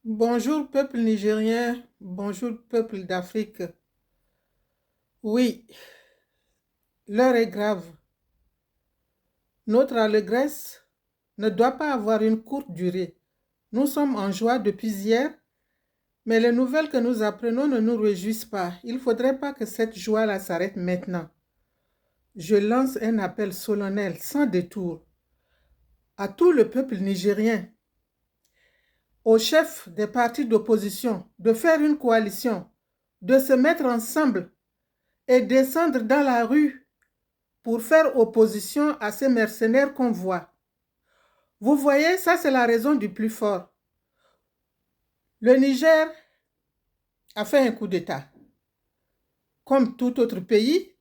Bonjour peuple nigérien, bonjour peuple d'Afrique. Oui, l'heure est grave. Notre allégresse ne doit pas avoir une courte durée. Nous sommes en joie depuis hier, mais les nouvelles que nous apprenons ne nous réjouissent pas. Il ne faudrait pas que cette joie-là s'arrête maintenant. Je lance un appel solennel, sans détour, à tout le peuple nigérien, aux chefs des partis d'opposition, de faire une coalition, de se mettre ensemble et descendre dans la rue pour faire opposition à ces mercenaires qu'on voit. Vous voyez, ça c'est la raison du plus fort. Le Niger a fait un coup d'État. Comme tout autre pays,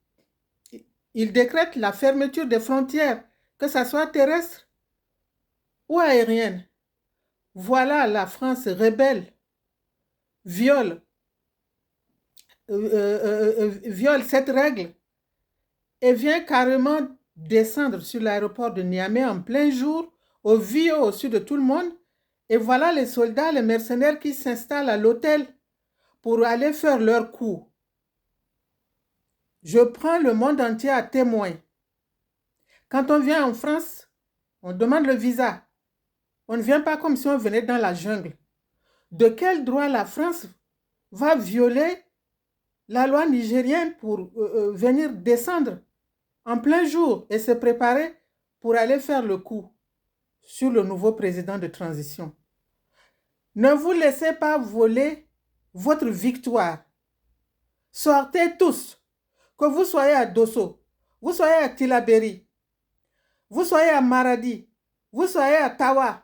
il décrète la fermeture des frontières, que ce soit terrestre ou aérienne. Voilà, la France rebelle, viole, viole cette règle et vient carrément descendre sur l'aéroport de Niamey en plein jour, au vu et au su de tout le monde. Et voilà les soldats, les mercenaires qui s'installent à l'hôtel pour aller faire leur coup. Je prends le monde entier à témoin. Quand on vient en France, on demande le visa. On ne vient pas comme si on venait dans la jungle. De quel droit la France va violer la loi nigérienne pour venir descendre en plein jour et se préparer pour aller faire le coup sur le nouveau président de transition? Ne vous laissez pas voler votre victoire. Sortez tous, que vous soyez à Dosso, vous soyez à Tilaberi, vous soyez à Maradi, vous soyez à Tawa,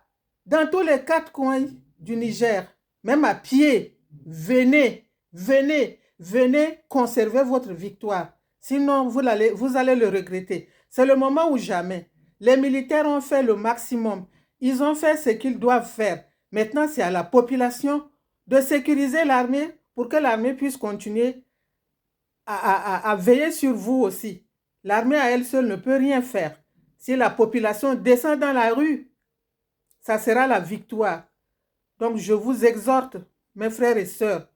dans tous les quatre coins du Niger, même à pied, venez, venez, venez conserver votre victoire. Sinon, vous allez le regretter. C'est le moment ou jamais. Les militaires ont fait le maximum. Ils ont fait ce qu'ils doivent faire. Maintenant, c'est à la population de sécuriser l'armée pour que l'armée puisse continuer à veiller sur vous aussi. L'armée à elle seule ne peut rien faire. Si la population descend dans la rue, ça sera la victoire. Donc je vous exhorte, mes frères et sœurs,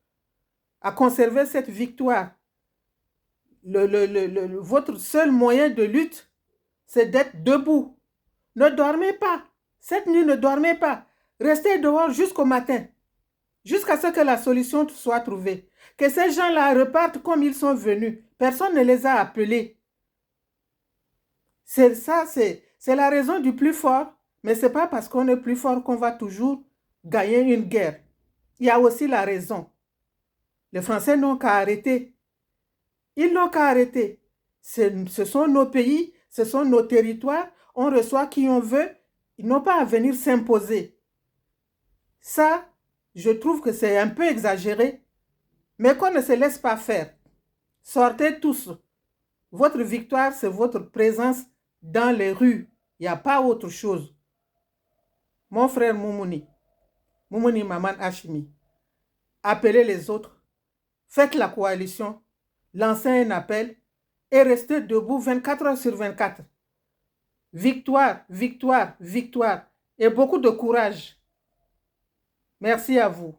à conserver cette victoire. Votre seul moyen de lutte, c'est d'être debout. Ne dormez pas. Cette nuit, ne dormez pas. Restez dehors jusqu'au matin, jusqu'à ce que la solution soit trouvée. Que ces gens-là repartent comme ils sont venus. Personne ne les a appelés. C'est ça, c'est la raison du plus fort. Mais ce n'est pas parce qu'on est plus fort qu'on va toujours gagner une guerre. Il y a aussi la raison. Les Français n'ont qu'à arrêter. Ils n'ont qu'à arrêter. Ce sont nos pays, ce sont nos territoires. On reçoit qui on veut. Ils n'ont pas à venir s'imposer. Ça, je trouve que c'est un peu exagéré, mais qu'on ne se laisse pas faire. Sortez tous. Votre victoire, c'est votre présence dans les rues. Il n'y a pas autre chose. Mon frère Moumouni Maman Hashimi, appelez les autres, faites la coalition, lancez un appel et restez debout 24 heures sur 24. Victoire, victoire, victoire et beaucoup de courage. Merci à vous.